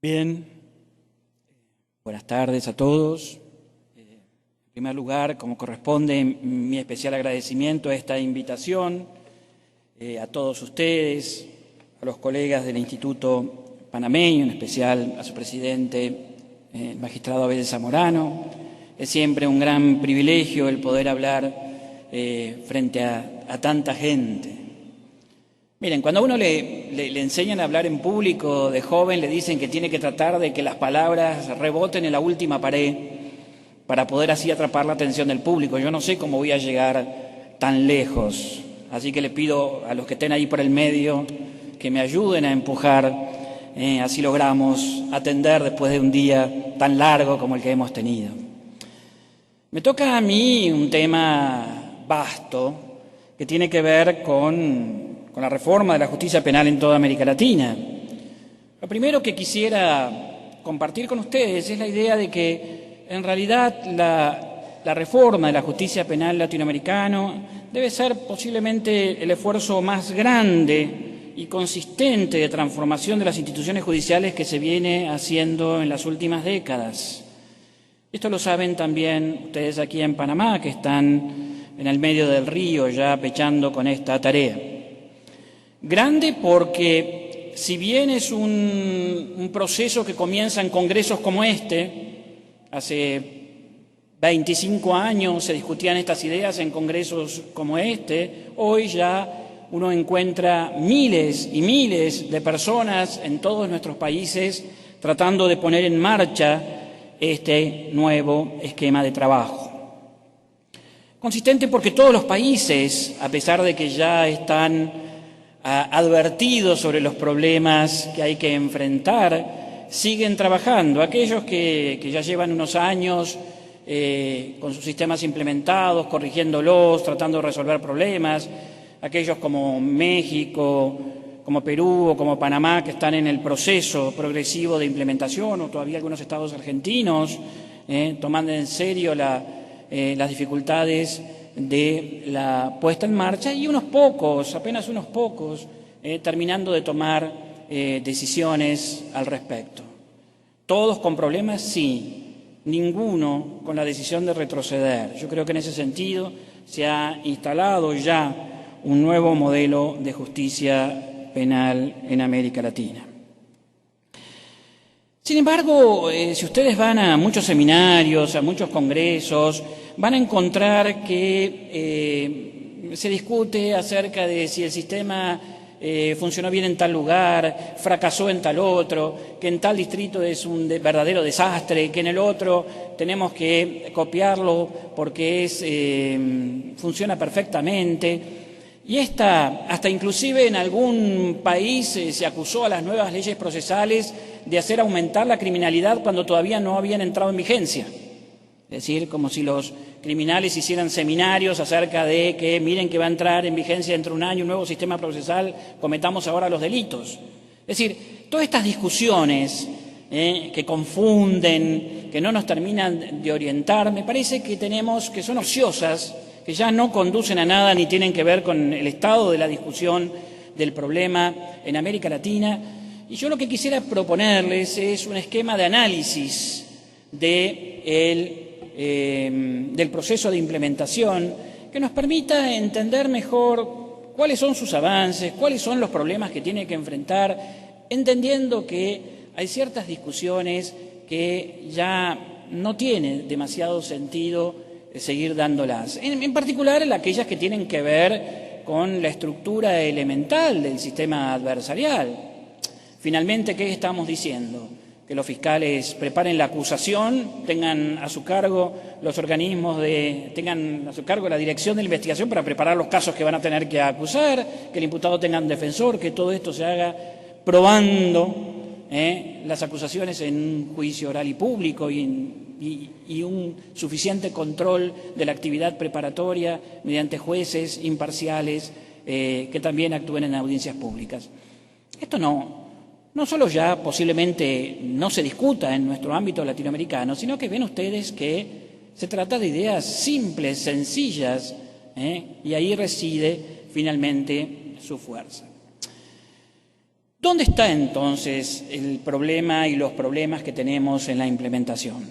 Bien, buenas tardes a todos. En primer lugar, como corresponde, mi especial agradecimiento a esta invitación, a todos ustedes, a los colegas del Instituto Panameño, en especial a su presidente, el magistrado Abel Zamorano. Es siempre un gran privilegio el poder hablar frente a tanta gente. Miren, cuando a uno le enseñan a hablar en público de joven, le dicen que tiene que tratar de que las palabras reboten en la última pared para poder así atrapar la atención del público. Yo no sé cómo voy a llegar tan lejos, así que le pido a los que estén ahí por el medio que me ayuden a empujar, así logramos atender después de un día tan largo como el que hemos tenido. Me toca a mí un tema vasto que tiene que ver con la reforma de la justicia penal en toda América Latina. Lo primero que quisiera compartir con ustedes es la idea de que, en realidad, la reforma de la justicia penal latinoamericana debe ser posiblemente el esfuerzo más grande y consistente de transformación de las instituciones judiciales que se viene haciendo en las últimas décadas. Esto lo saben también ustedes aquí en Panamá, que están en el medio del río ya pechando con esta tarea. Grande porque, si bien es un proceso que comienza en congresos como hace 25 años se discutían estas ideas en congresos como hoy ya uno encuentra miles y miles de personas en todos nuestros países tratando de poner en marcha este nuevo esquema de trabajo. Consistente porque todos los países, a pesar de que ya están advertidos sobre los problemas que hay que enfrentar, siguen trabajando. Aquellos que ya llevan unos años con sus sistemas implementados, corrigiéndolos, tratando de resolver problemas, aquellos como México, como Perú o como Panamá, que están en el proceso progresivo de implementación, o todavía algunos estados argentinos, tomando en serio las dificultades de la puesta en marcha, y unos pocos, apenas unos pocos, terminando de tomar decisiones al respecto. ¿Todos con problemas? Sí. Ninguno con la decisión de retroceder. Yo creo que en ese sentido se ha instalado ya un nuevo modelo de justicia penal en América Latina. Sin embargo, si ustedes van a muchos seminarios, a muchos congresos, van a encontrar que se discute acerca de si el sistema funcionó bien en tal lugar, fracasó en tal otro, que en tal distrito es un verdadero desastre, que en el otro tenemos que copiarlo porque funciona perfectamente. Y hasta inclusive en algún país se acusó a las nuevas leyes procesales de hacer aumentar la criminalidad cuando todavía no habían entrado en vigencia. Es decir, como si los criminales hicieran seminarios acerca de que miren que va a entrar en vigencia dentro de un año un nuevo sistema procesal, cometamos ahora los delitos. Es decir, todas estas discusiones que confunden, que no nos terminan de orientar, me parece que son ociosas, que ya no conducen a nada ni tienen que ver con el estado de la discusión del problema en América Latina. Y yo lo que quisiera proponerles es un esquema de análisis del proceso de implementación que nos permita entender mejor cuáles son sus avances, cuáles son los problemas que tiene que enfrentar, entendiendo que hay ciertas discusiones que ya no tiene demasiado sentido seguir dándolas, en particular aquellas que tienen que ver con la estructura elemental del sistema adversarial. Finalmente, ¿qué estamos diciendo? Que los fiscales preparen la acusación, tengan a su cargo los organismos tengan a su cargo la dirección de la investigación para preparar los casos que van a tener que acusar, que el imputado tenga un defensor, que todo esto se haga probando las acusaciones en un juicio oral y público y un suficiente control de la actividad preparatoria mediante jueces imparciales que también actúen en audiencias públicas. Esto no solo ya posiblemente no se discuta en nuestro ámbito latinoamericano, sino que ven ustedes que se trata de ideas simples, sencillas, y ahí reside finalmente su fuerza. ¿Dónde está entonces el problema y los problemas que tenemos en la implementación?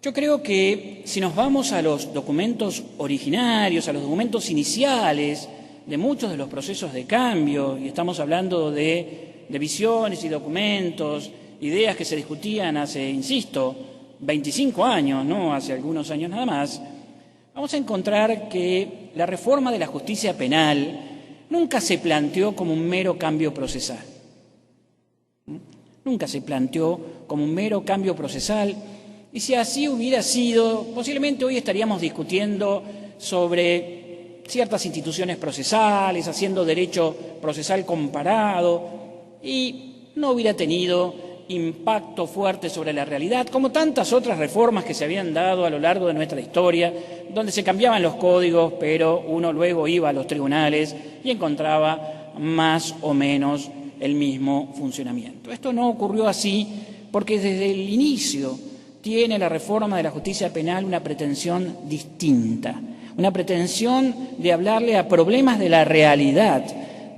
Yo creo que si nos vamos a los documentos originarios, a los documentos iniciales de muchos de los procesos de cambio, y estamos hablando de visiones y documentos, ideas que se discutían hace, insisto, 25 años, no hace algunos años nada más, vamos a encontrar que la reforma de la justicia penal nunca se planteó como un mero cambio procesal. Nunca se planteó como un mero cambio procesal, y si así hubiera sido, posiblemente hoy estaríamos discutiendo sobre ciertas instituciones procesales, haciendo derecho procesal comparado, y no hubiera tenido impacto fuerte sobre la realidad, como tantas otras reformas que se habían dado a lo largo de nuestra historia, donde se cambiaban los códigos, pero uno luego iba a los tribunales y encontraba más o menos el mismo funcionamiento. Esto no ocurrió así porque desde el inicio tiene la reforma de la justicia penal una pretensión distinta, una pretensión de hablarle a problemas de la realidad,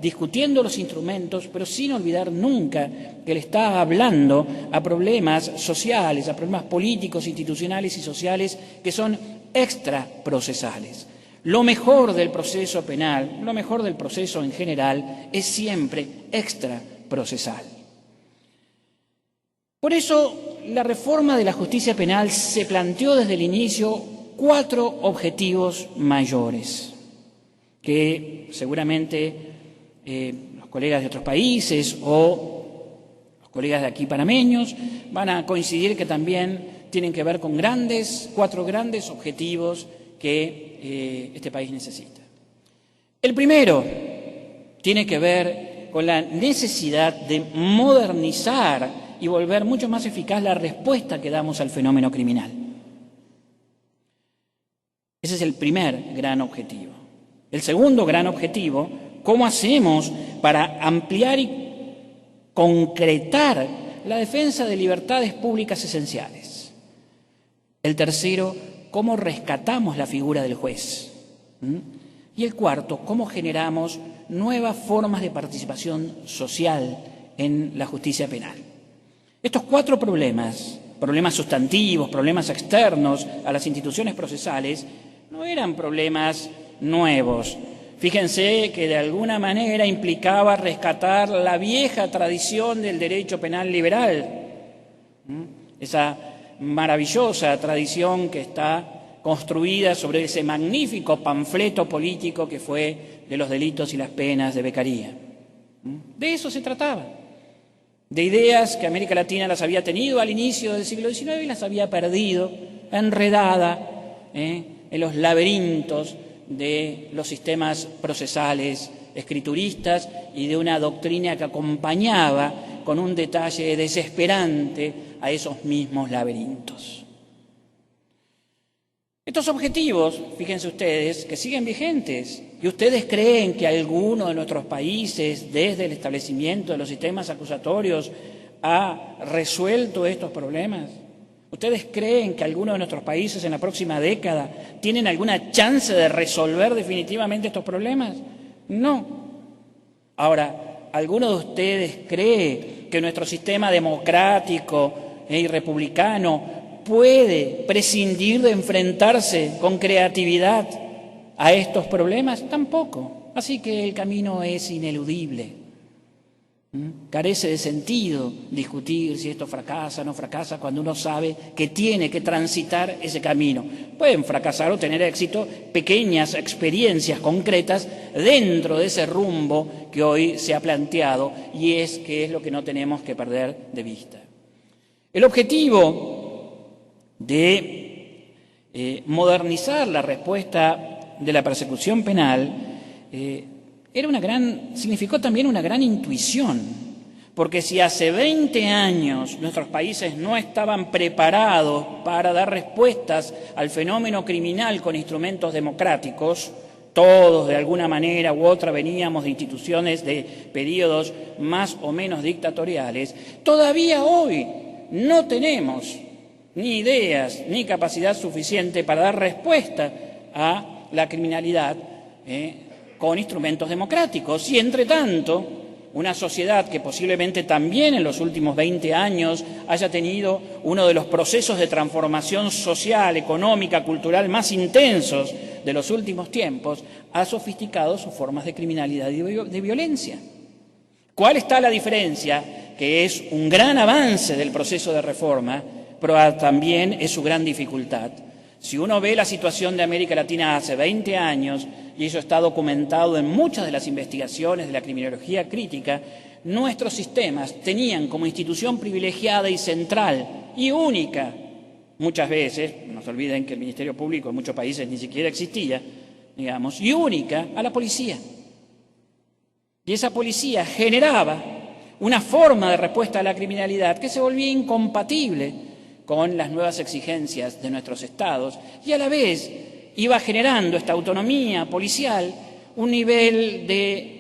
discutiendo los instrumentos, pero sin olvidar nunca que le está hablando a problemas sociales, a problemas políticos, institucionales y sociales que son extraprocesales. Lo mejor del proceso penal, lo mejor del proceso en general, es siempre extraprocesal. Por eso, la reforma de la justicia penal se planteó desde el inicio 4 objetivos mayores, que seguramente los colegas de otros países o los colegas de aquí panameños van a coincidir que también tienen que ver con 4 grandes objetivos que este país necesita. El primero tiene que ver con la necesidad de modernizar y volver mucho más eficaz la respuesta que damos al fenómeno criminal. Ese es el primer gran objetivo. El segundo gran objetivo, ¿cómo hacemos para ampliar y concretar la defensa de libertades públicas esenciales? El tercero, ¿cómo rescatamos la figura del juez? Y el cuarto, ¿cómo generamos nuevas formas de participación social en la justicia penal? Estos 4 problemas sustantivos, problemas externos a las instituciones procesales, no eran problemas nuevos. Fíjense que de alguna manera implicaba rescatar la vieja tradición del derecho penal liberal, esa maravillosa tradición que está construida sobre ese magnífico panfleto político que fue de los delitos y las penas de Beccaria. De eso se trataba, de ideas que América Latina las había tenido al inicio del siglo XIX y las había perdido, enredada en los laberintos de los sistemas procesales escrituristas y de una doctrina que acompañaba con un detalle desesperante a esos mismos laberintos. Estos objetivos, fíjense ustedes, que siguen vigentes. ¿Y ustedes creen que alguno de nuestros países, desde el establecimiento de los sistemas acusatorios, ha resuelto estos problemas? ¿Ustedes creen que alguno de nuestros países en la próxima década tienen alguna chance de resolver definitivamente estos problemas? No. Ahora, ¿alguno de ustedes cree que nuestro sistema democrático y republicano puede prescindir de enfrentarse con creatividad a estos problemas? Tampoco. Así que el camino es ineludible. Carece de sentido discutir si esto fracasa o no fracasa cuando uno sabe que tiene que transitar ese camino. Pueden fracasar o tener éxito pequeñas experiencias concretas dentro de ese rumbo que hoy se ha planteado y que es lo que no tenemos que perder de vista. El objetivo de modernizar la respuesta de la persecución penal significó también una gran intuición, porque si hace 20 años nuestros países no estaban preparados para dar respuestas al fenómeno criminal con instrumentos democráticos, todos de alguna manera u otra veníamos de instituciones de periodos más o menos dictatoriales, todavía hoy no tenemos ni ideas ni capacidad suficiente para dar respuesta a la criminalidad con instrumentos democráticos. Y, entre tanto, una sociedad que posiblemente también en los últimos 20 años haya tenido uno de los procesos de transformación social, económica, cultural más intensos de los últimos tiempos, ha sofisticado sus formas de criminalidad y de violencia. ¿Cuál está la diferencia? Que es un gran avance del proceso de reforma, pero también es su gran dificultad. Si uno ve la situación de América Latina hace 20 años, y eso está documentado en muchas de las investigaciones de la criminología crítica, nuestros sistemas tenían como institución privilegiada y central y única, muchas veces, no se olviden que el Ministerio Público en muchos países ni siquiera existía, digamos, y única a la policía. Y esa policía generaba una forma de respuesta a la criminalidad que se volvía incompatible con las nuevas exigencias de nuestros estados y a la vez iba generando esta autonomía policial un nivel de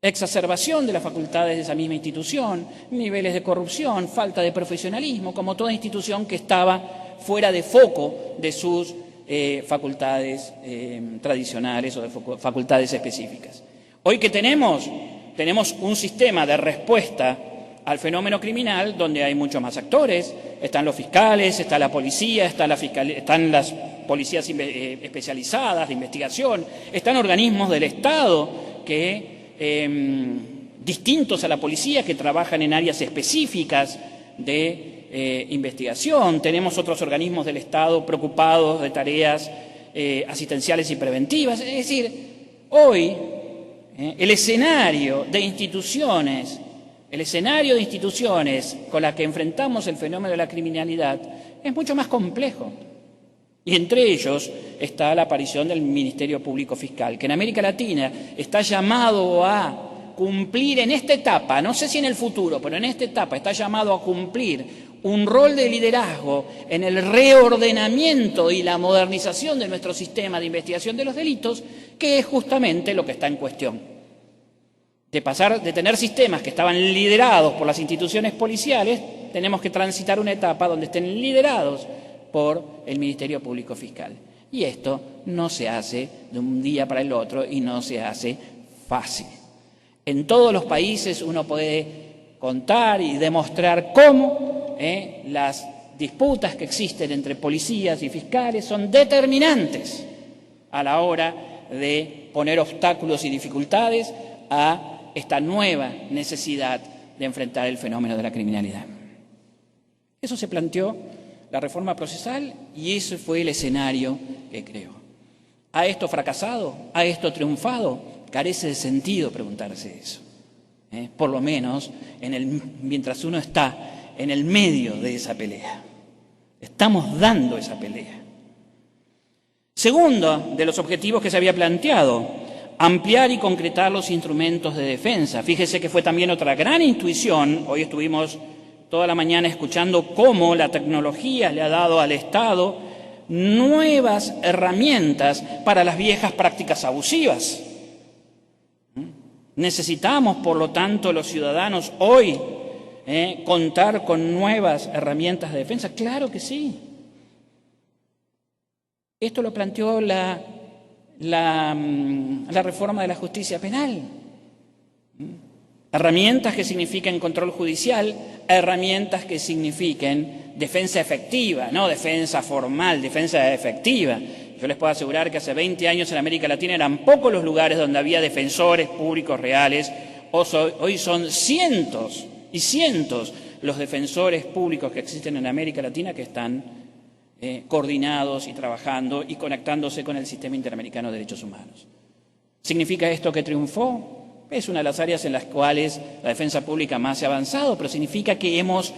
exacerbación de las facultades de esa misma institución, niveles de corrupción, falta de profesionalismo, como toda institución que estaba fuera de foco de sus facultades tradicionales o de facultades específicas. Hoy que tenemos un sistema de respuesta al fenómeno criminal donde hay muchos más actores, están los fiscales, está la policía, están las policías especializadas de investigación, están organismos del Estado distintos a la policía que trabajan en áreas específicas de investigación, tenemos otros organismos del Estado preocupados de tareas asistenciales y preventivas, es decir, hoy el escenario de instituciones con la que enfrentamos el fenómeno de la criminalidad es mucho más complejo. Y entre ellos está la aparición del Ministerio Público Fiscal, que en América Latina está llamado a cumplir en esta etapa, no sé si en el futuro, pero en esta etapa está llamado a cumplir un rol de liderazgo en el reordenamiento y la modernización de nuestro sistema de investigación de los delitos, que es justamente lo que está en cuestión. De pasar de tener sistemas que estaban liderados por las instituciones policiales, tenemos que transitar una etapa donde estén liderados por el Ministerio Público Fiscal. Y esto no se hace de un día para el otro y no se hace fácil. En todos los países uno puede contar y demostrar cómo las disputas que existen entre policías y fiscales son determinantes a la hora de poner obstáculos y dificultades a esta nueva necesidad de enfrentar el fenómeno de la criminalidad. Eso se planteó la reforma procesal y ese fue el escenario que creó. ¿Ha esto fracasado? ¿Ha esto triunfado? Carece de sentido preguntarse eso. Por lo menos mientras uno está en el medio de esa pelea. Estamos dando esa pelea. Segundo de los objetivos que se había planteado, ampliar y concretar los instrumentos de defensa. Fíjese que fue también otra gran intuición. Hoy estuvimos toda la mañana escuchando cómo la tecnología le ha dado al Estado nuevas herramientas para las viejas prácticas abusivas. Necesitamos, por lo tanto, los ciudadanos hoy contar con nuevas herramientas de defensa. Claro que sí. Esto lo planteó la reforma de la justicia penal. Herramientas que signifiquen control judicial, herramientas que signifiquen defensa efectiva, no defensa formal, defensa efectiva. Yo les puedo asegurar que hace 20 años en América Latina eran pocos los lugares donde había defensores públicos reales. Hoy son cientos y cientos los defensores públicos que existen en América Latina que están coordinados y trabajando y conectándose con el Sistema Interamericano de Derechos Humanos. ¿Significa esto que triunfó? Es una de las áreas en las cuales la defensa pública más se ha avanzado, pero significa que hemos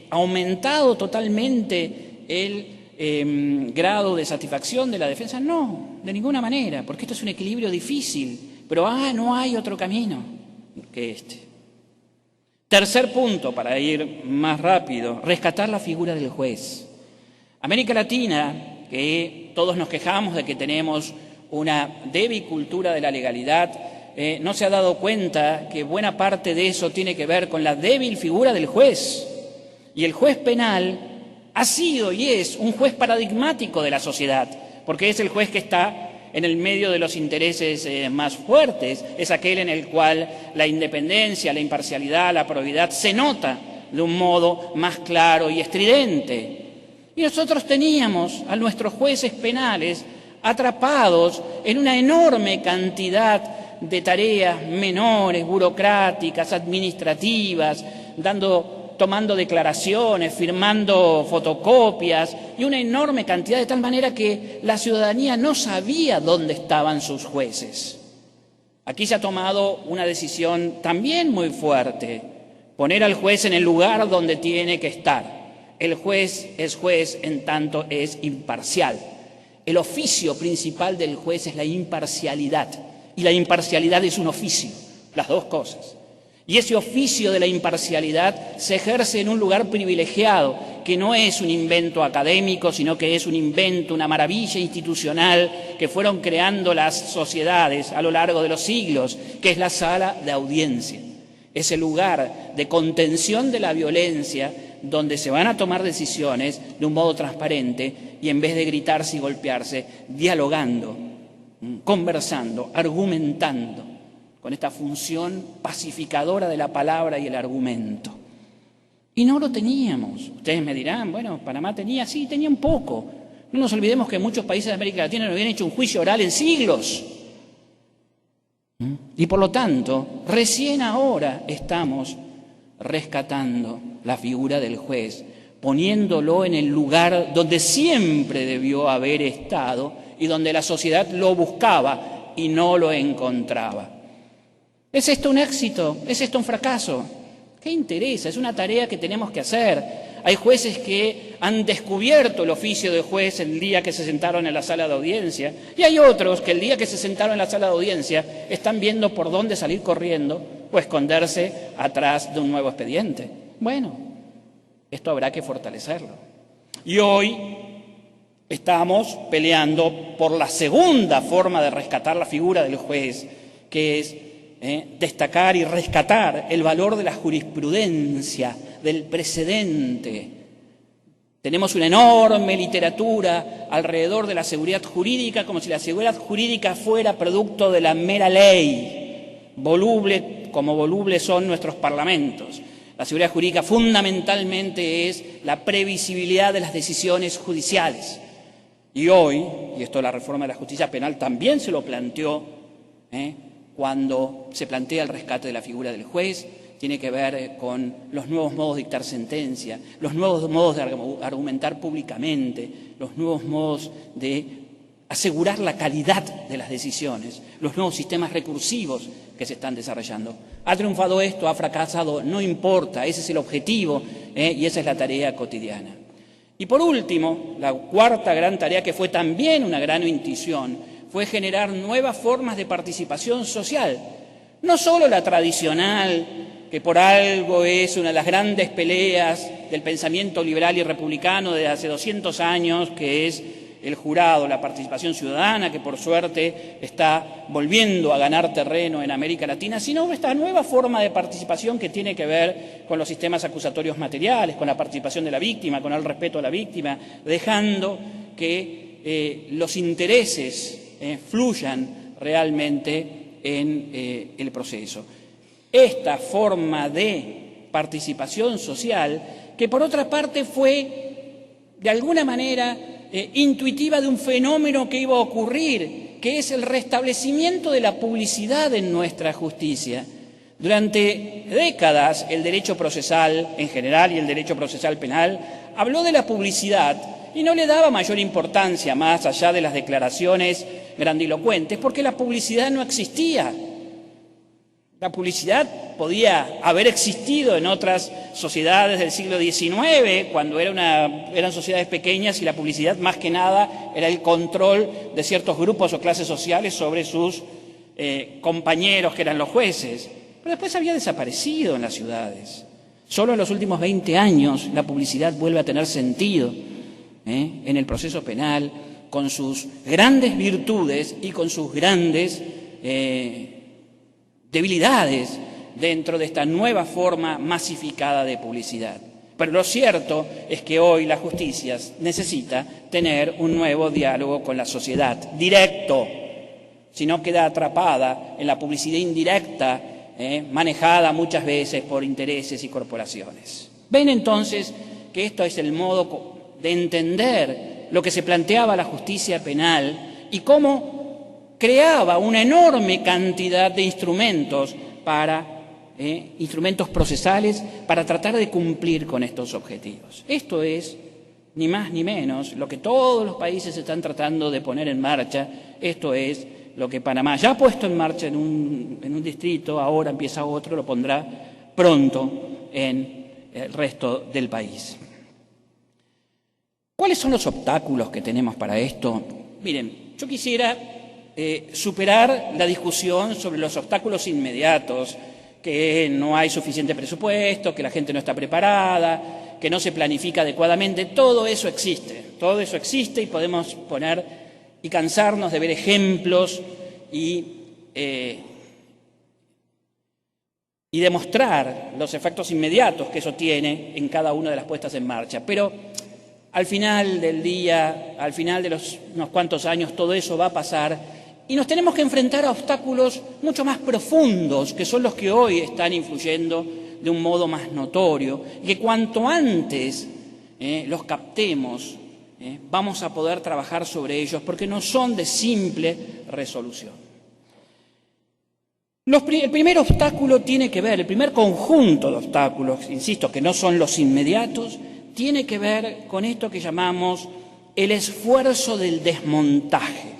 aumentado totalmente el grado de satisfacción de la defensa. No, de ninguna manera, porque esto es un equilibrio difícil, pero no hay otro camino que este. Tercer punto, para ir más rápido, rescatar la figura del juez. América Latina, que todos nos quejamos de que tenemos una débil cultura de la legalidad, no se ha dado cuenta que buena parte de eso tiene que ver con la débil figura del juez. Y el juez penal ha sido y es un juez paradigmático de la sociedad, porque es el juez que está en el medio de los intereses más fuertes, es aquel en el cual la independencia, la imparcialidad, la probidad se nota de un modo más claro y estridente. Y nosotros teníamos a nuestros jueces penales atrapados en una enorme cantidad de tareas menores, burocráticas, administrativas, tomando declaraciones, firmando fotocopias y una enorme cantidad, de tal manera que la ciudadanía no sabía dónde estaban sus jueces. Aquí se ha tomado una decisión también muy fuerte: poner al juez en el lugar donde tiene que estar. El juez es juez en tanto es imparcial. El oficio principal del juez es la imparcialidad, y la imparcialidad es un oficio, las dos cosas. Y ese oficio de la imparcialidad se ejerce en un lugar privilegiado, que no es un invento académico, sino que es un invento, una maravilla institucional que fueron creando las sociedades a lo largo de los siglos, que es la sala de audiencia. Ese lugar de contención de la violencia, donde se van a tomar decisiones de un modo transparente y en vez de gritarse y golpearse, dialogando, conversando, argumentando, con esta función pacificadora de la palabra y el argumento. Y no lo teníamos. Ustedes me dirán, bueno, Panamá tenía, sí, tenía un poco. No nos olvidemos que muchos países de América Latina no habían hecho un juicio oral en siglos. Y por lo tanto, recién ahora estamos rescatando la figura del juez, poniéndolo en el lugar donde siempre debió haber estado y donde la sociedad lo buscaba y no lo encontraba. ¿Es esto un éxito? ¿Es esto un fracaso? ¿Qué interesa? Es una tarea que tenemos que hacer. Hay jueces que han descubierto el oficio de juez el día que se sentaron en la sala de audiencia, y hay otros que el día que se sentaron en la sala de audiencia están viendo por dónde salir corriendo o esconderse atrás de un nuevo expediente. Bueno, esto habrá que fortalecerlo. Y hoy estamos peleando por la segunda forma de rescatar la figura del juez, que es destacar y rescatar el valor de la jurisprudencia, del precedente. Tenemos una enorme literatura alrededor de la seguridad jurídica, como si la seguridad jurídica fuera producto de la mera ley, voluble como volubles son nuestros parlamentos. La seguridad jurídica fundamentalmente es la previsibilidad de las decisiones judiciales. Y hoy, y esto la reforma de la justicia penal también se lo planteó, cuando se plantea el rescate de la figura del juez, tiene que ver con los nuevos modos de dictar sentencia, los nuevos modos de argumentar públicamente, los nuevos modos de asegurar la calidad de las decisiones, los nuevos sistemas recursivos que se están desarrollando. Ha triunfado esto, ha fracasado, no importa, ese es el objetivo y esa es la tarea cotidiana. Y por último, la cuarta gran tarea, que fue también una gran intuición, fue generar nuevas formas de participación social. No solo la tradicional, que por algo es una de las grandes peleas del pensamiento liberal y republicano de hace 200 años, que es el jurado, la participación ciudadana, que por suerte está volviendo a ganar terreno en América Latina, sino esta nueva forma de participación que tiene que ver con los sistemas acusatorios materiales, con la participación de la víctima, con el respeto a la víctima, dejando que los intereses fluyan realmente en el proceso. Esta forma de participación social, que por otra parte fue de alguna manera intuitiva de un fenómeno que iba a ocurrir, que es el restablecimiento de la publicidad en nuestra justicia. Durante décadas el derecho procesal en general y el derecho procesal penal habló de la publicidad y no le daba mayor importancia más allá de las declaraciones grandilocuentes, porque la publicidad no existía. La publicidad podía haber existido en otras sociedades del siglo XIX, cuando eran sociedades pequeñas y la publicidad más que nada era el control de ciertos grupos o clases sociales sobre sus compañeros, que eran los jueces. Pero después había desaparecido en las ciudades. Solo en los últimos 20 años la publicidad vuelve a tener sentido en el proceso penal, con sus grandes virtudes y con sus grandes debilidades dentro de esta nueva forma masificada de publicidad. Pero lo cierto es que hoy la justicia necesita tener un nuevo diálogo con la sociedad, directo, sino queda atrapada en la publicidad indirecta, manejada muchas veces por intereses y corporaciones. Ven entonces que esto es el modo de entender lo que se planteaba la justicia penal y cómo creaba una enorme cantidad de instrumentos instrumentos procesales para tratar de cumplir con estos objetivos. Esto es, ni más ni menos, lo que todos los países están tratando de poner en marcha. Esto es lo que Panamá ya ha puesto en marcha en un distrito, ahora empieza otro, lo pondrá pronto en el resto del país. ¿Cuáles son los obstáculos que tenemos para esto? Miren, yo quisiera superar la discusión sobre los obstáculos inmediatos, que no hay suficiente presupuesto, que la gente no está preparada, que no se planifica adecuadamente. Todo eso existe y podemos poner y cansarnos de ver ejemplos y demostrar los efectos inmediatos que eso tiene en cada una de las puestas en marcha. Pero al final del día, al final de unos cuantos años, todo eso va a pasar y nos tenemos que enfrentar a obstáculos mucho más profundos, que son los que hoy están influyendo de un modo más notorio, y que cuanto antes los captemos, vamos a poder trabajar sobre ellos, porque no son de simple resolución. El primer obstáculo tiene que ver, el primer conjunto de obstáculos, insisto, que no son los inmediatos, tiene que ver con esto que llamamos el esfuerzo del desmontaje.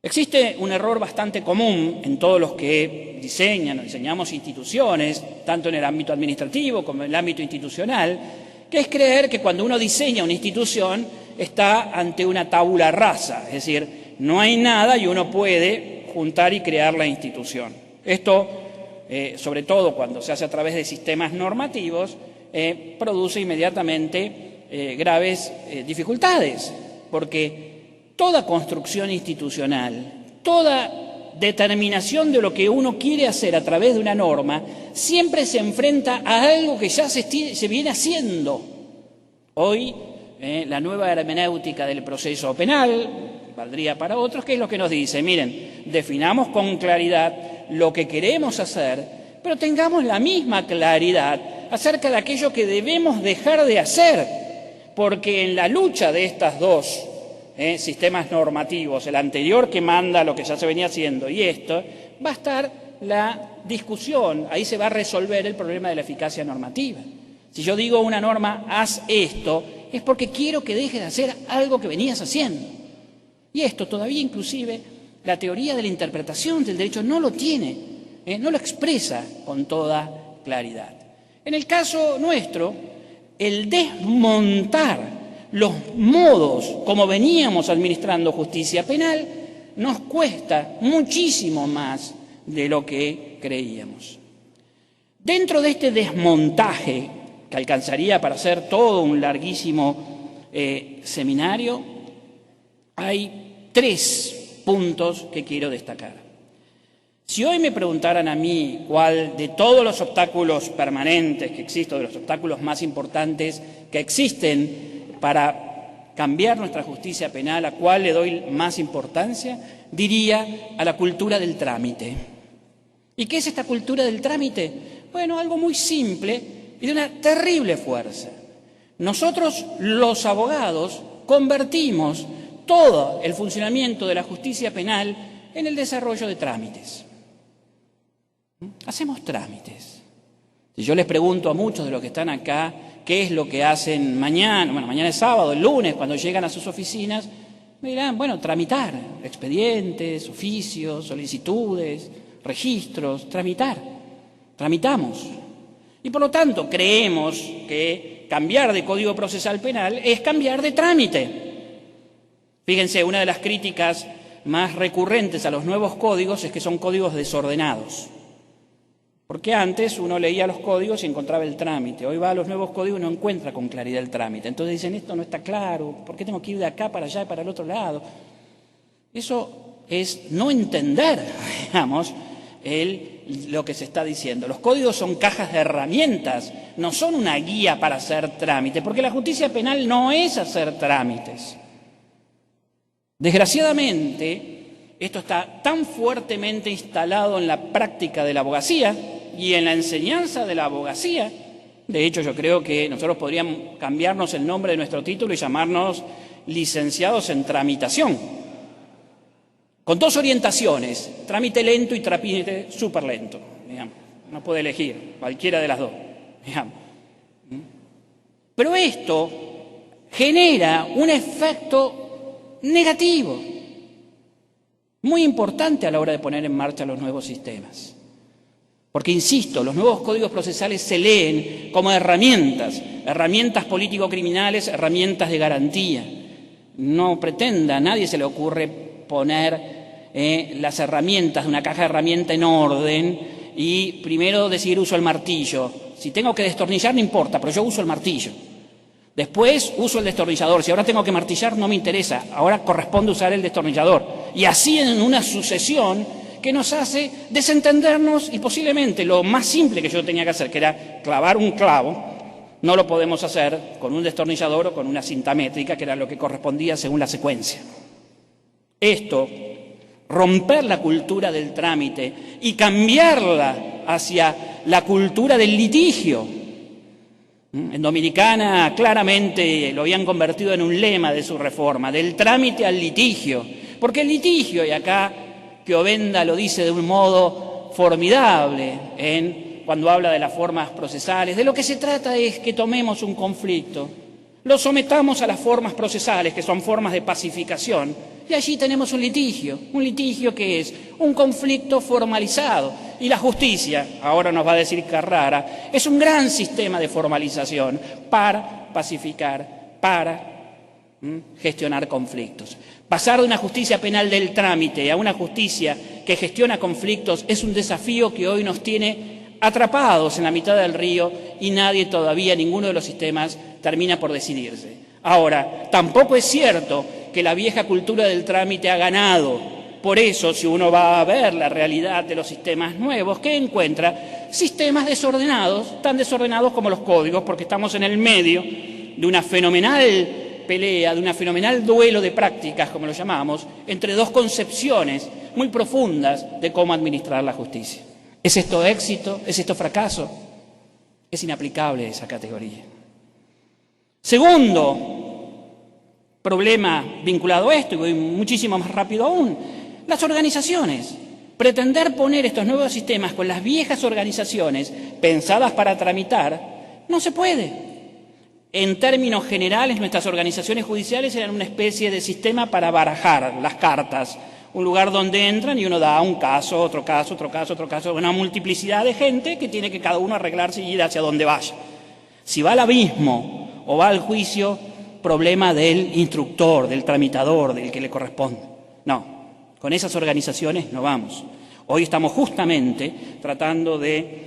Existe un error bastante común en todos los que diseñamos instituciones, tanto en el ámbito administrativo como en el ámbito institucional, que es creer que cuando uno diseña una institución está ante una tabula rasa, es decir, no hay nada y uno puede juntar y crear la institución. Esto, sobre todo cuando se hace a través de sistemas normativos, produce inmediatamente graves dificultades, porque toda construcción institucional, toda determinación de lo que uno quiere hacer a través de una norma, siempre se enfrenta a algo que ya se viene haciendo. Hoy, la nueva hermenéutica del proceso penal, valdría para otros, que es lo que nos dice: miren, definamos con claridad lo que queremos hacer, pero tengamos la misma claridad acerca de aquello que debemos dejar de hacer, porque en la lucha de estas dos sistemas normativos, el anterior que manda lo que ya se venía haciendo y esto, va a estar la discusión, ahí se va a resolver el problema de la eficacia normativa. Si yo digo a una norma, haz esto, es porque quiero que dejes de hacer algo que venías haciendo. Y esto todavía inclusive la teoría de la interpretación del derecho no lo tiene, no lo expresa con toda claridad. En el caso nuestro, el desmontar los modos como veníamos administrando justicia penal nos cuesta muchísimo más de lo que creíamos. Dentro de este desmontaje, que alcanzaría para hacer todo un larguísimo seminario, hay 3 puntos que quiero destacar. Si hoy me preguntaran a mí cuál de todos los obstáculos permanentes que existen, de los obstáculos más importantes que existen para cambiar nuestra justicia penal, ¿a cuál le doy más importancia? Diría a la cultura del trámite. ¿Y qué es esta cultura del trámite? Bueno, algo muy simple y de una terrible fuerza. Nosotros, los abogados, convertimos todo el funcionamiento de la justicia penal en el desarrollo de trámites. Hacemos trámites. Si yo les pregunto a muchos de los que están acá qué es lo que hacen mañana, bueno, mañana es sábado, el lunes, cuando llegan a sus oficinas, me dirán, bueno, tramitar expedientes, oficios, solicitudes, registros, tramitamos. Y por lo tanto creemos que cambiar de Código Procesal Penal es cambiar de trámite. Fíjense, una de las críticas más recurrentes a los nuevos códigos es que son códigos desordenados. Porque antes uno leía los códigos y encontraba el trámite. Hoy va a los nuevos códigos y no encuentra con claridad el trámite. Entonces dicen, esto no está claro, ¿por qué tengo que ir de acá para allá y para el otro lado? Eso es no entender, digamos, lo que se está diciendo. Los códigos son cajas de herramientas, no son una guía para hacer trámites, porque la justicia penal no es hacer trámites. Desgraciadamente, esto está tan fuertemente instalado en la práctica de la abogacía y en la enseñanza de la abogacía. De hecho, yo creo que nosotros podríamos cambiarnos el nombre de nuestro título y llamarnos licenciados en tramitación, con dos orientaciones, trámite lento y trámite súper lento, digamos. Uno puede elegir cualquiera de las dos, digamos. Pero esto genera un efecto negativo muy importante a la hora de poner en marcha los nuevos sistemas. Porque, insisto, los nuevos códigos procesales se leen como herramientas político-criminales, herramientas de garantía. No pretenda, a nadie se le ocurre poner las herramientas de una caja de herramientas en orden y primero decidir uso el martillo. Si tengo que destornillar no importa, pero yo uso el martillo. Después uso el destornillador. Si ahora tengo que martillar no me interesa, ahora corresponde usar el destornillador. Y así en una sucesión que nos hace desentendernos y posiblemente lo más simple que yo tenía que hacer, que era clavar un clavo, no lo podemos hacer con un destornillador o con una cinta métrica, que era lo que correspondía según la secuencia. Esto, romper la cultura del trámite y cambiarla hacia la cultura del litigio. En Dominicana claramente lo habían convertido en un lema de su reforma, del trámite al litigio. Porque el litigio, y acá Piovenda lo dice de un modo formidable cuando habla de las formas procesales, de lo que se trata es que tomemos un conflicto, lo sometamos a las formas procesales, que son formas de pacificación, y allí tenemos un litigio que es un conflicto formalizado. Y la justicia, ahora nos va a decir Carrara, es un gran sistema de formalización para pacificar, para gestionar conflictos. Pasar de una justicia penal del trámite a una justicia que gestiona conflictos es un desafío que hoy nos tiene atrapados en la mitad del río y nadie todavía, ninguno de los sistemas, termina por decidirse. Ahora, tampoco es cierto que la vieja cultura del trámite ha ganado. Por eso, si uno va a ver la realidad de los sistemas nuevos, ¿qué encuentra? Sistemas desordenados, tan desordenados como los códigos, porque estamos en el medio de una fenomenal pelea, de un fenomenal duelo de prácticas, como lo llamamos, entre dos concepciones muy profundas de cómo administrar la justicia. ¿Es esto éxito? ¿Es esto fracaso? Es inaplicable esa categoría. Segundo problema vinculado a esto, y voy muchísimo más rápido aún, las organizaciones. Pretender poner estos nuevos sistemas con las viejas organizaciones pensadas para tramitar, no se puede. En términos generales, nuestras organizaciones judiciales eran una especie de sistema para barajar las cartas, un lugar donde entran y uno da un caso, otro caso, otro caso, otro caso, una multiplicidad de gente que tiene que cada uno arreglarse y ir hacia donde vaya. Si va al abismo o va al juicio, problema del instructor, del tramitador, del que le corresponde. No, con esas organizaciones no vamos. Hoy estamos justamente tratando de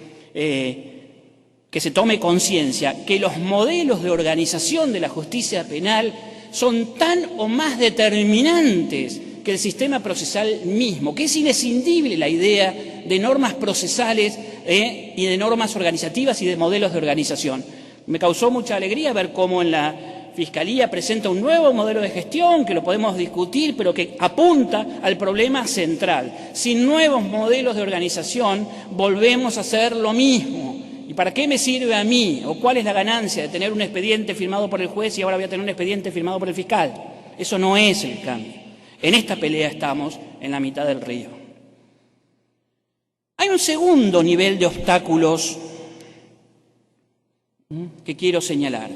que se tome conciencia que los modelos de organización de la justicia penal son tan o más determinantes que el sistema procesal mismo, que es inescindible la idea de normas procesales y de normas organizativas y de modelos de organización. Me causó mucha alegría ver cómo en la Fiscalía presenta un nuevo modelo de gestión, que lo podemos discutir, pero que apunta al problema central. Sin nuevos modelos de organización volvemos a hacer lo mismo. ¿Y para qué me sirve a mí? ¿O cuál es la ganancia de tener un expediente firmado por el juez y ahora voy a tener un expediente firmado por el fiscal? Eso no es el cambio. En esta pelea estamos en la mitad del río. Hay un segundo nivel de obstáculos que quiero señalar,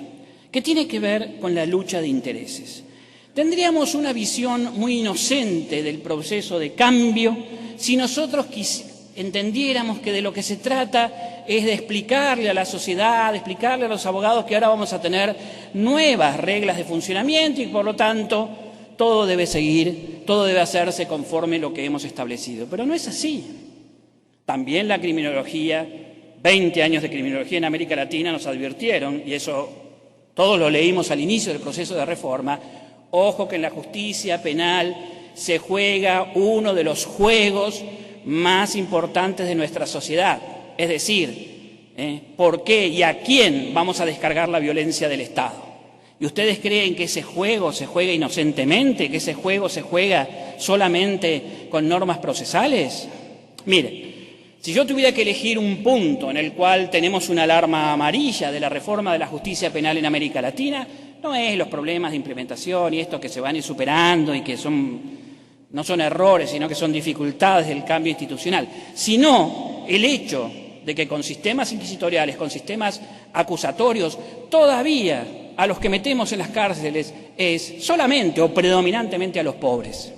que tiene que ver con la lucha de intereses. Tendríamos una visión muy inocente del proceso de cambio si nosotros entendiéramos que de lo que se trata es de explicarle a la sociedad, de explicarle a los abogados que ahora vamos a tener nuevas reglas de funcionamiento y por lo tanto todo debe seguir, todo debe hacerse conforme lo que hemos establecido. Pero no es así. También la criminología, 20 años de criminología en América Latina nos advirtieron, y eso todos lo leímos al inicio del proceso de reforma, ojo que en la justicia penal se juega uno de los juegos más importantes de nuestra sociedad. Es decir, ¿por qué y a quién vamos a descargar la violencia del Estado? ¿Y ustedes creen que ese juego se juega inocentemente, que ese juego se juega solamente con normas procesales? Mire, si yo tuviera que elegir un punto en el cual tenemos una alarma amarilla de la reforma de la justicia penal en América Latina, no es los problemas de implementación y estos que se van a ir superando y que no son errores, sino que son dificultades del cambio institucional, sino el hecho de que con sistemas inquisitoriales, con sistemas acusatorios, todavía a los que metemos en las cárceles es solamente o predominantemente a los pobres.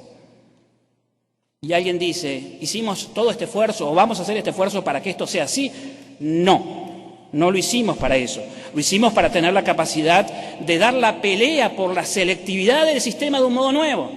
Y alguien dice, ¿hicimos todo este esfuerzo o vamos a hacer este esfuerzo para que esto sea así? No, no lo hicimos para eso. Lo hicimos para tener la capacidad de dar la pelea por la selectividad del sistema de un modo nuevo.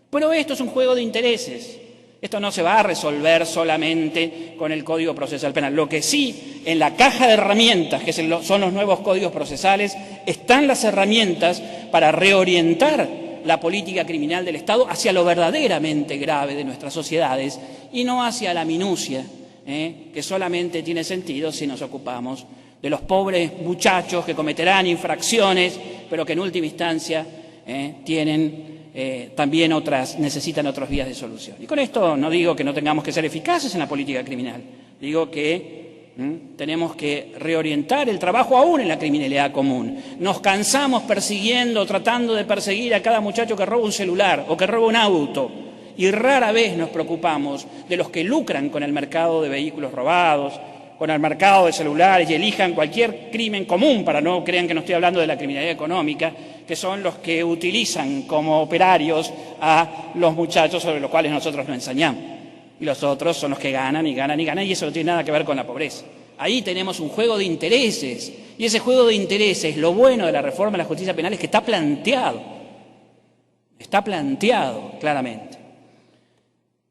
Pero esto es un juego de intereses. Esto no se va a resolver solamente con el Código Procesal Penal. Lo que sí, en la caja de herramientas, que son los nuevos códigos procesales, están las herramientas para reorientar la política criminal del Estado hacia lo verdaderamente grave de nuestras sociedades y no hacia la minucia, que solamente tiene sentido si nos ocupamos de los pobres muchachos que cometerán infracciones, pero que en última instancia también necesitan otras vías de solución. Y con esto no digo que no tengamos que ser eficaces en la política criminal, digo que tenemos que reorientar el trabajo aún en la criminalidad común. Nos cansamos tratando de perseguir a cada muchacho que roba un celular o que roba un auto y rara vez nos preocupamos de los que lucran con el mercado de vehículos robados, con el mercado de celulares y elijan cualquier crimen común, para no crean que no estoy hablando de la criminalidad económica, que son los que utilizan como operarios a los muchachos sobre los cuales nosotros nos ensañamos. Y los otros son los que ganan y ganan y ganan, y eso no tiene nada que ver con la pobreza. Ahí tenemos un juego de intereses, y ese juego de intereses, lo bueno de la reforma de la justicia penal es que está planteado claramente.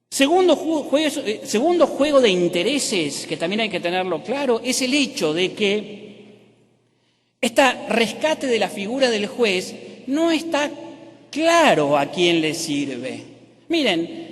Segundo juego de intereses, que también hay que tenerlo claro, es el hecho de que este rescate de la figura del juez no está claro a quién le sirve. Miren,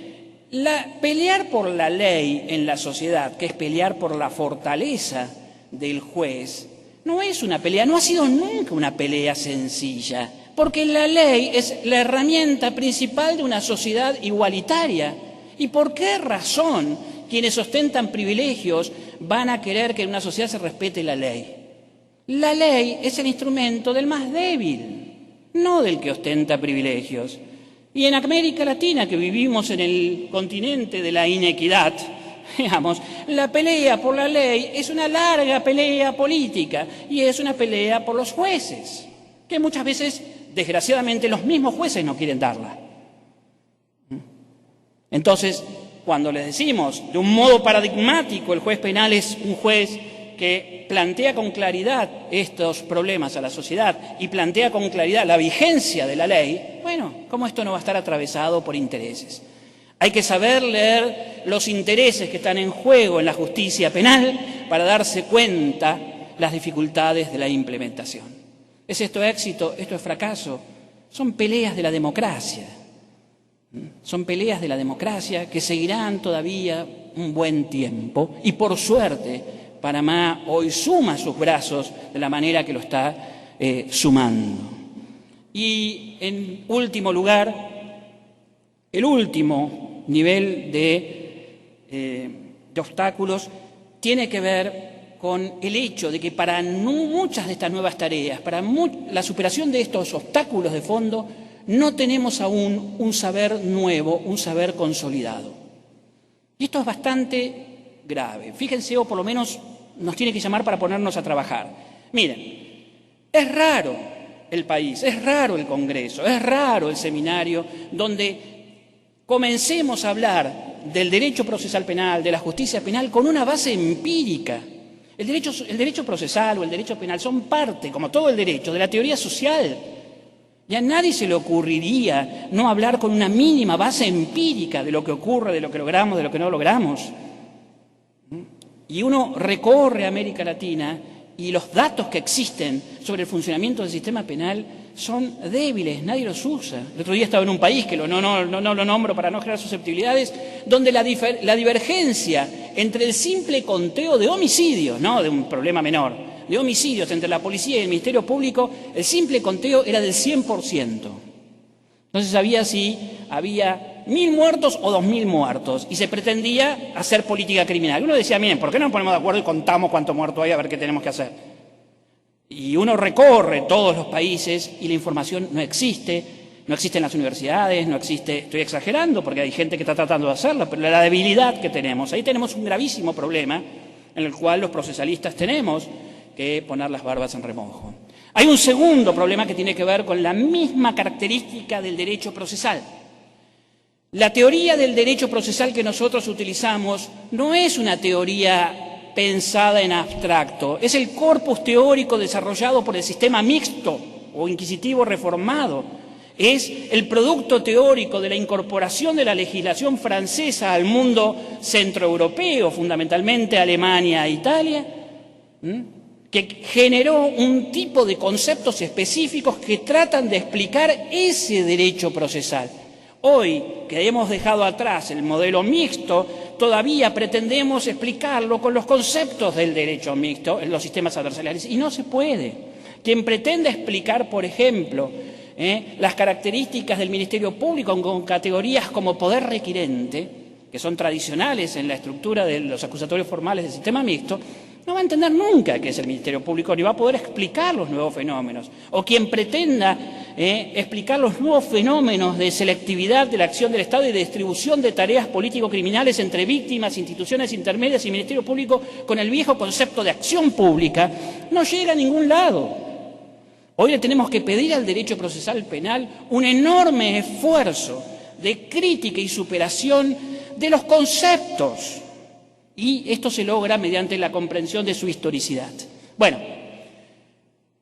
pelear por la ley en la sociedad, que es pelear por la fortaleza del juez, no es una pelea, no ha sido nunca una pelea sencilla, porque la ley es la herramienta principal de una sociedad igualitaria. ¿Y por qué razón quienes ostentan privilegios van a querer que en una sociedad se respete la ley? La ley es el instrumento del más débil, no del que ostenta privilegios. Y en América Latina, que vivimos en el continente de la inequidad, digamos, la pelea por la ley es una larga pelea política y es una pelea por los jueces, que muchas veces, desgraciadamente, los mismos jueces no quieren darla. Entonces, cuando les decimos de un modo paradigmático el juez penal es un juez que plantea con claridad estos problemas a la sociedad y plantea con claridad la vigencia de la ley, bueno, ¿cómo esto no va a estar atravesado por intereses? Hay que saber leer los intereses que están en juego en la justicia penal para darse cuenta las dificultades de la implementación. ¿Es esto éxito? ¿Esto es fracaso? Son peleas de la democracia. Son peleas de la democracia que seguirán todavía un buen tiempo y, por suerte, Panamá hoy suma sus brazos de la manera que lo está sumando. Y, en último lugar, el último nivel de obstáculos tiene que ver con el hecho de que para muchas de estas nuevas tareas, para la superación de estos obstáculos de fondo, no tenemos aún un saber nuevo, un saber consolidado. Y esto es bastante grave. Fíjense, o por lo menos nos tiene que llamar para ponernos a trabajar. Miren, es raro el país, es raro el Congreso, es raro el seminario donde comencemos a hablar del derecho procesal penal, de la justicia penal, con una base empírica. El derecho procesal o el derecho penal son parte, como todo el derecho, de la teoría social. Y a nadie se le ocurriría no hablar con una mínima base empírica de lo que ocurre, de lo que logramos, de lo que no logramos. Y uno recorre América Latina y los datos que existen sobre el funcionamiento del sistema penal son débiles, nadie los usa. El otro día estaba en un país, que no lo nombro para no generar susceptibilidades, donde la divergencia entre el simple conteo de homicidios, no de un problema menor, de homicidios entre la policía y el Ministerio Público, el simple conteo era del 100%. No se sabía si había 1.000 muertos o 2.000 muertos, y se pretendía hacer política criminal. Uno decía, miren, ¿por qué no nos ponemos de acuerdo y contamos cuántos muertos hay a ver qué tenemos que hacer? Y uno recorre todos los países y la información no existe en las universidades, no existe, estoy exagerando porque hay gente que está tratando de hacerlo, pero la debilidad que tenemos, ahí tenemos un gravísimo problema en el cual los procesalistas tenemos que poner las barbas en remojo. Hay un segundo problema que tiene que ver con la misma característica del derecho procesal. La teoría del derecho procesal que nosotros utilizamos no es una teoría pensada en abstracto, es el corpus teórico desarrollado por el sistema mixto o inquisitivo reformado. Es el producto teórico de la incorporación de la legislación francesa al mundo centroeuropeo, fundamentalmente Alemania e Italia, que generó un tipo de conceptos específicos que tratan de explicar ese derecho procesal. Hoy, que hemos dejado atrás el modelo mixto, todavía pretendemos explicarlo con los conceptos del derecho mixto en los sistemas adversariales, y no se puede. Quien pretende explicar, por ejemplo, las características del Ministerio Público con categorías como poder requirente, que son tradicionales en la estructura de los acusatorios formales del sistema mixto, no va a entender nunca qué es el Ministerio Público ni va a poder explicar los nuevos fenómenos. O quien pretenda explicar los nuevos fenómenos de selectividad de la acción del Estado y de distribución de tareas político-criminales entre víctimas, instituciones intermedias y Ministerio Público con el viejo concepto de acción pública, no llega a ningún lado. Hoy le tenemos que pedir al derecho procesal penal un enorme esfuerzo de crítica y superación de los conceptos. Y esto se logra mediante la comprensión de su historicidad. Bueno,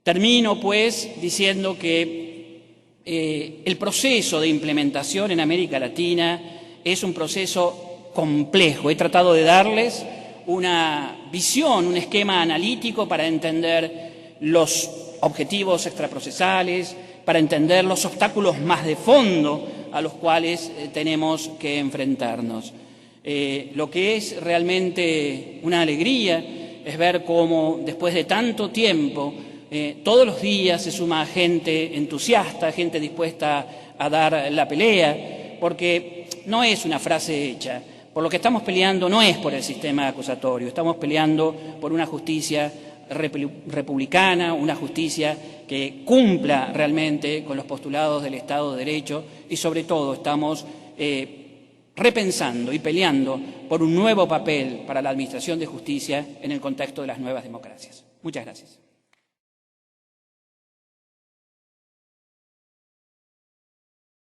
termino pues diciendo que el proceso de implementación en América Latina es un proceso complejo. He tratado de darles una visión, un esquema analítico para entender los objetivos extraprocesales, para entender los obstáculos más de fondo a los cuales tenemos que enfrentarnos. Lo que es realmente una alegría es ver cómo después de tanto tiempo todos los días se suma gente entusiasta, gente dispuesta a dar la pelea, porque no es una frase hecha. Por lo que estamos peleando no es por el sistema acusatorio, estamos peleando por una justicia republicana, una justicia que cumpla realmente con los postulados del Estado de Derecho y sobre todo estamos repensando y peleando por un nuevo papel para la administración de justicia en el contexto de las nuevas democracias. Muchas gracias.